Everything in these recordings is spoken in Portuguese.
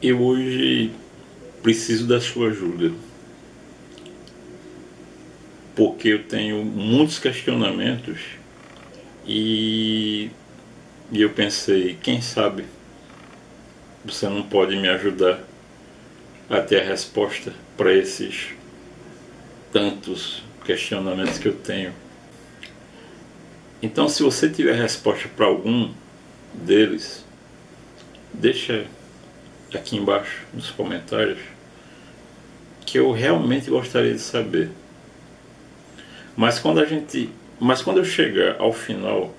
Eu hoje preciso da sua ajuda, porque eu tenho muitos questionamentos e, e eu pensei, quem sabe você não pode me ajudar a ter a resposta para esses tantos questionamentos que eu tenho. Então, se você tiver resposta para algum deles, deixa aqui embaixo nos comentários, que eu realmente gostaria de saber. Mas quando eu chegar ao final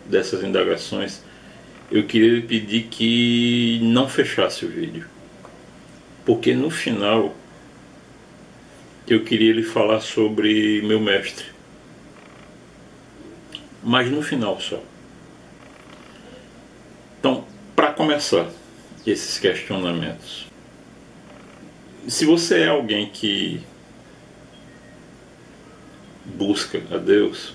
dessas indagações, eu queria lhe pedir que não fechasse o vídeo, porque no final eu queria lhe falar sobre meu mestre, mas no final só. Então, para começar esses questionamentos, se você é alguém que busca a Deus,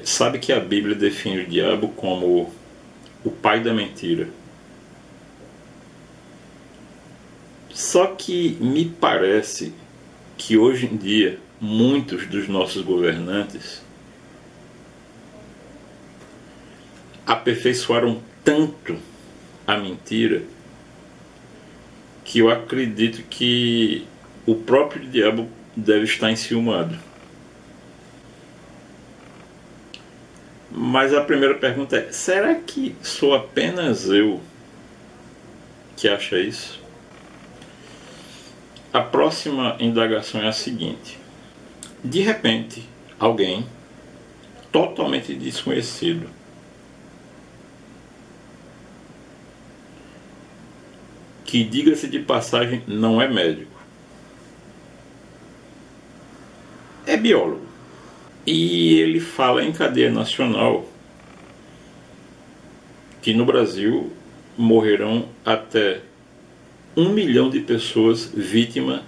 sabe que a Bíblia define o diabo como o pai da mentira. Só que me parece que hoje em dia muitos dos nossos governantes aperfeiçoaram tanto a mentira que eu acredito que o próprio diabo deve estar enciumado. Mas a primeira pergunta é: será que sou apenas eu que acha isso? A próxima indagação é a seguinte: de repente, alguém totalmente desconhecido que, diga-se de passagem, não é médico, é biólogo, e ele fala em cadeia nacional que no Brasil morrerão até 1 milhão de pessoas vítimas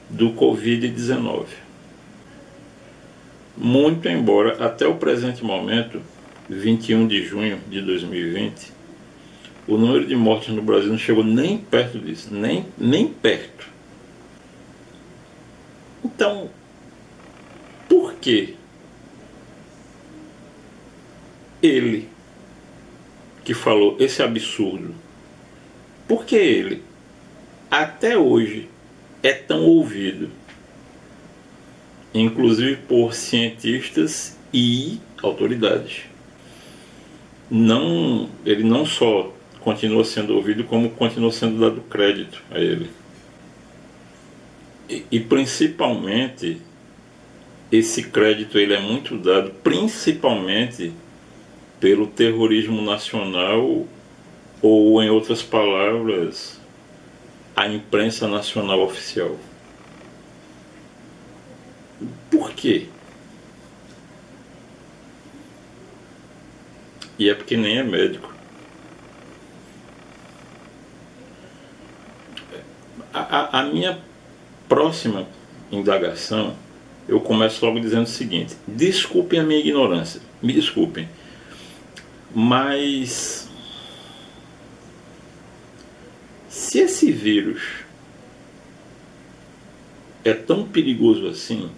do Covid-19. Muito embora até o presente momento, 21 de junho de 2020, o número de mortes no Brasil não chegou nem perto disso, nem perto. Então, por que ele que falou esse absurdo, por que ele até hoje é tão ouvido, inclusive por cientistas e autoridades? Ele não só continua sendo ouvido, como continua sendo dado crédito a ele. E principalmente, esse crédito ele é muito dado principalmente pelo terrorismo nacional, ou, em outras palavras, a imprensa nacional oficial. Por quê? E é porque nem é médico. A minha próxima indagação, eu começo logo dizendo o seguinte: desculpem a minha ignorância, me desculpem, mas se esse vírus é tão perigoso assim,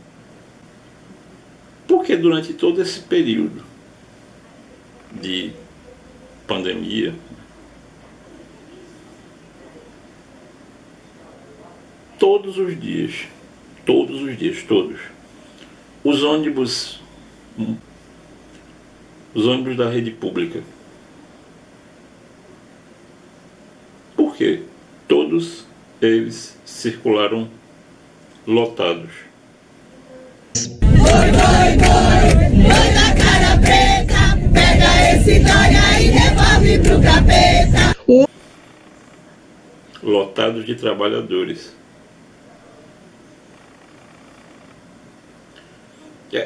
por que durante todo esse período de pandemia todos os dias, os ônibus da rede pública, por que todos eles circularam lotados? Vai da cara preta, pega esse dória e devolve pro capeta. Lotados de trabalhadores.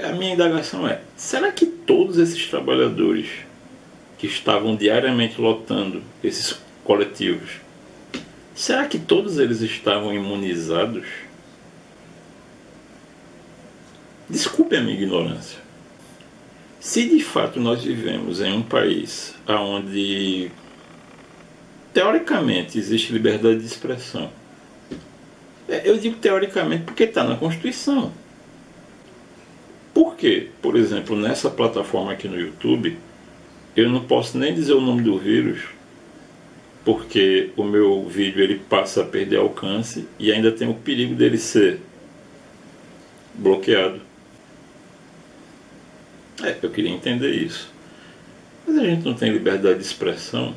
A minha indagação é: será que todos esses trabalhadores que estavam diariamente lotando esses coletivos, será que todos eles estavam imunizados? Desculpe a minha ignorância. Se de fato nós vivemos em um país onde teoricamente existe liberdade de expressão, eu digo teoricamente porque está na Constituição. Por quê? Por exemplo, nessa plataforma aqui no YouTube, eu não posso nem dizer o nome do vírus, porque o meu vídeo ele passa a perder alcance e ainda tem o perigo dele ser bloqueado. Eu queria entender isso. Mas a gente não tem liberdade de expressão.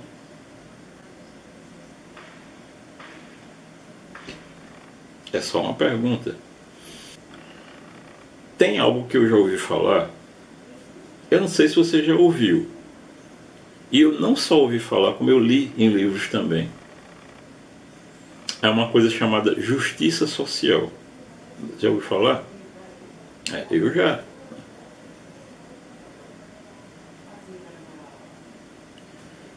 É só uma pergunta. Tem algo que eu já ouvi falar, eu não sei se você já ouviu. E eu não só ouvi falar, como eu li em livros também. É uma coisa chamada justiça social. Já ouviu falar? Eu já.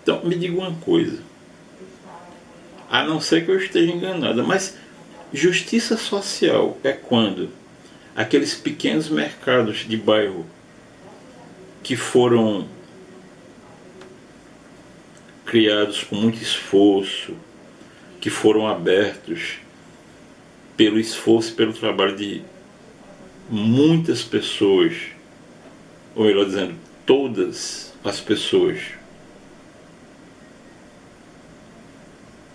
Então, me diga uma coisa. A não ser que eu esteja enganada, mas justiça social é quando aqueles pequenos mercados de bairro que foram criados com muito esforço, que foram abertos pelo esforço e pelo trabalho de muitas pessoas, ou melhor dizendo, todas as pessoas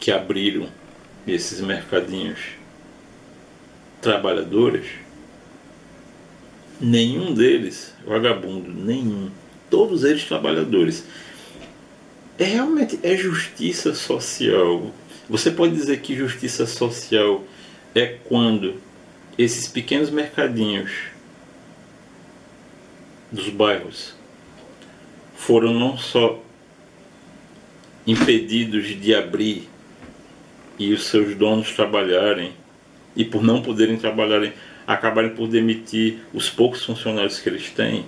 que abriram esses mercadinhos trabalhadores, nenhum deles vagabundo, nenhum, todos eles trabalhadores. Realmente é justiça social. Você pode dizer que justiça social é quando esses pequenos mercadinhos dos bairros foram não só impedidos de abrir e os seus donos trabalharem, e por não poderem trabalharem, acabarem por demitir os poucos funcionários que eles têm,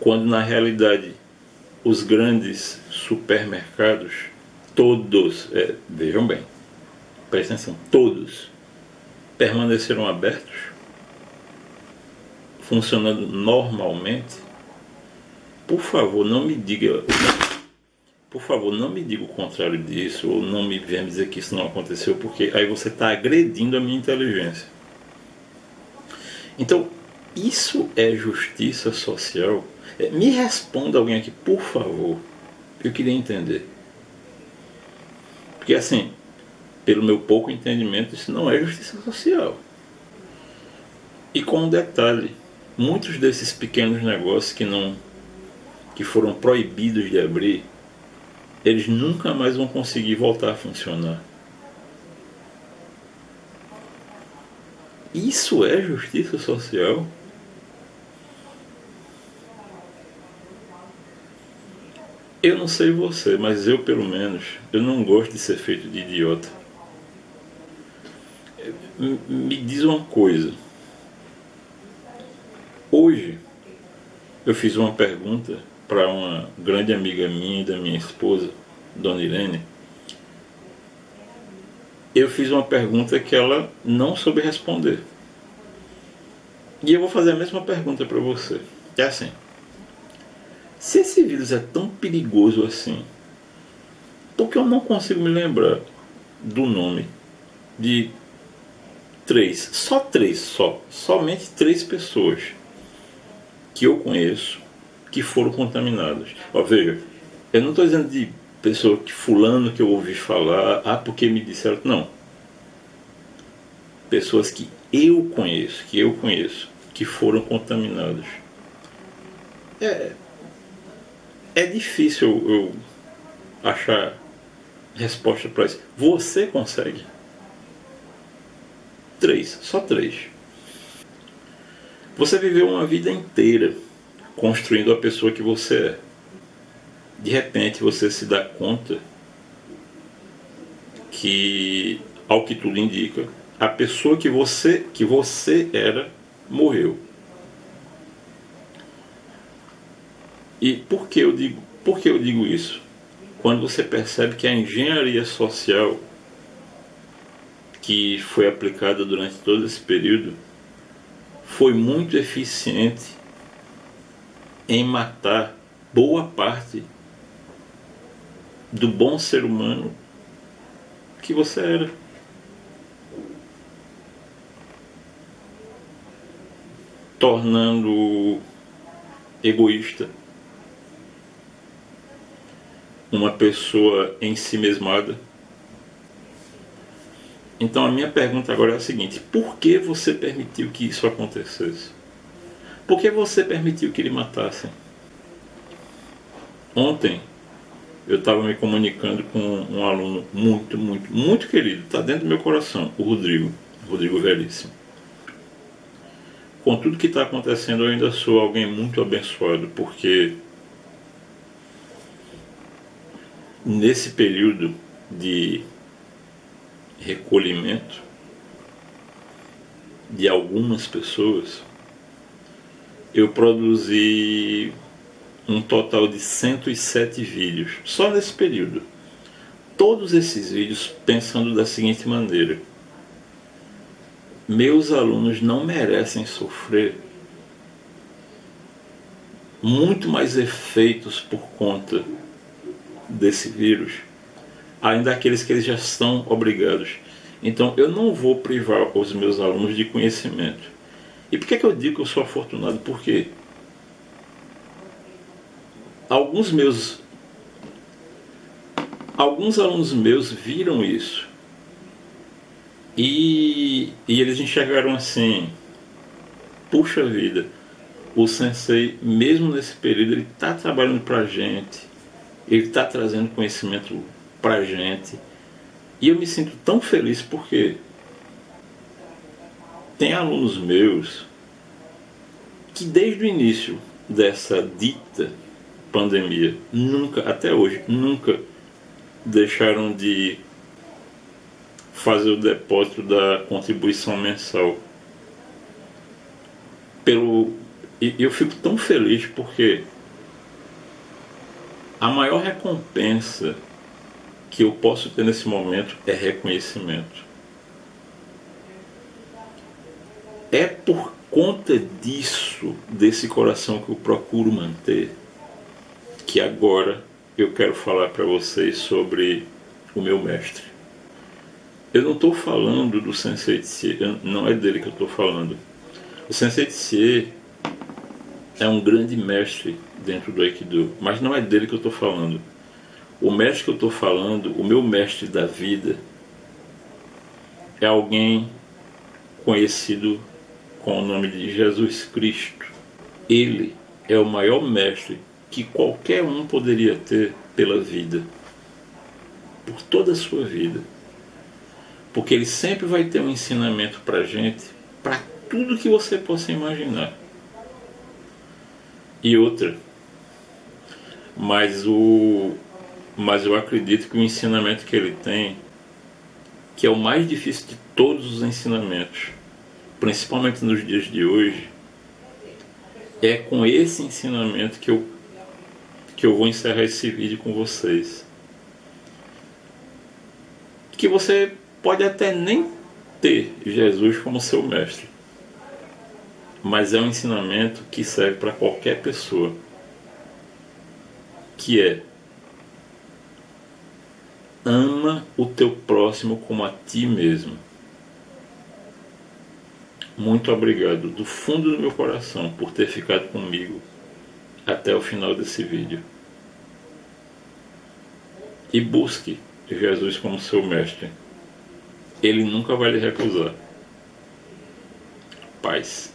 quando na realidade os grandes supermercados, todos, vejam bem, prestem atenção, todos permaneceram abertos, funcionando normalmente. Por favor, não me diga o contrário disso, ou não me venha dizer que isso não aconteceu, porque aí você está agredindo a minha inteligência. Então, isso é justiça social? Me responda alguém aqui, por favor. Eu queria entender. Porque assim, pelo meu pouco entendimento, isso não é justiça social. E com um detalhe, muitos desses pequenos negócios que foram proibidos de abrir, eles nunca mais vão conseguir voltar a funcionar. Isso é justiça social? Eu não sei você, mas eu pelo menos, eu não gosto de ser feito de idiota. Me diz uma coisa. Hoje eu fiz uma pergunta para uma grande amiga minha e da minha esposa, Dona Irene. Eu fiz uma pergunta que ela não soube responder. E eu vou fazer a mesma pergunta para você. É assim: se esse vírus é tão perigoso assim, por que eu não consigo me lembrar do nome de somente três pessoas que eu conheço que foram contaminadas? Ó, veja, eu não estou dizendo de pessoa que fulano que eu ouvi falar, porque me disseram, não. Pessoas que eu conheço, que foram contaminadas. É difícil eu achar resposta para isso. Você consegue? Só três. Você viveu uma vida inteira construindo a pessoa que você é. De repente você se dá conta que, ao que tudo indica, a pessoa que você era morreu. E por que eu digo isso? Quando você percebe que a engenharia social que foi aplicada durante todo esse período foi muito eficiente em matar boa parte do bom ser humano que você era. Tornando egoísta, uma pessoa ensimesmada. Então a minha pergunta agora é a seguinte: por que você permitiu que isso acontecesse? Por que você permitiu que ele matassem? Ontem eu estava me comunicando com um aluno muito querido, está dentro do meu coração, o Rodrigo Veríssimo. Com tudo que está acontecendo, eu ainda sou alguém muito abençoado, porque nesse período de recolhimento de algumas pessoas, eu produzi um total de 107 vídeos, só nesse período. Todos esses vídeos pensando da seguinte maneira: meus alunos não merecem sofrer muito mais efeitos por conta desse vírus, além daqueles que eles já estão obrigados. Então eu não vou privar os meus alunos de conhecimento. E por que eu digo que eu sou afortunado? Porque alguns alunos meus viram isso e eles enxergaram assim: puxa vida, o sensei, mesmo nesse período, ele está trabalhando para a gente, ele está trazendo conhecimento para a gente. E eu me sinto tão feliz porque tem alunos meus que desde o início dessa dita pandemia, até hoje, nunca deixaram de fazer o depósito da contribuição mensal. E eu fico tão feliz porque a maior recompensa que eu posso ter nesse momento é reconhecimento. É por conta disso, desse coração que eu procuro manter, que agora eu quero falar para vocês sobre o meu mestre. Eu não estou falando do Sensei Tsie, não é dele que eu estou falando. O Sensei Tsie é um grande mestre dentro do Aikido, mas não é dele que eu estou falando. O mestre que eu estou falando, o meu mestre da vida, é alguém conhecido com o nome de Jesus Cristo. Ele é o maior mestre que qualquer um poderia ter pela vida, por toda a sua vida, porque ele sempre vai ter um ensinamento para a gente, para tudo que você possa imaginar. E outra, mas eu acredito que o ensinamento que ele tem, que é o mais difícil de todos os ensinamentos, principalmente nos dias de hoje, é com esse ensinamento que eu vou encerrar esse vídeo com vocês. Que você pode até nem ter Jesus como seu mestre, mas é um ensinamento que serve para qualquer pessoa, que é: ama o teu próximo como a ti mesmo. Muito obrigado do fundo do meu coração por ter ficado comigo até o final desse vídeo. E busque Jesus como seu mestre. Ele nunca vai lhe recusar. Paz.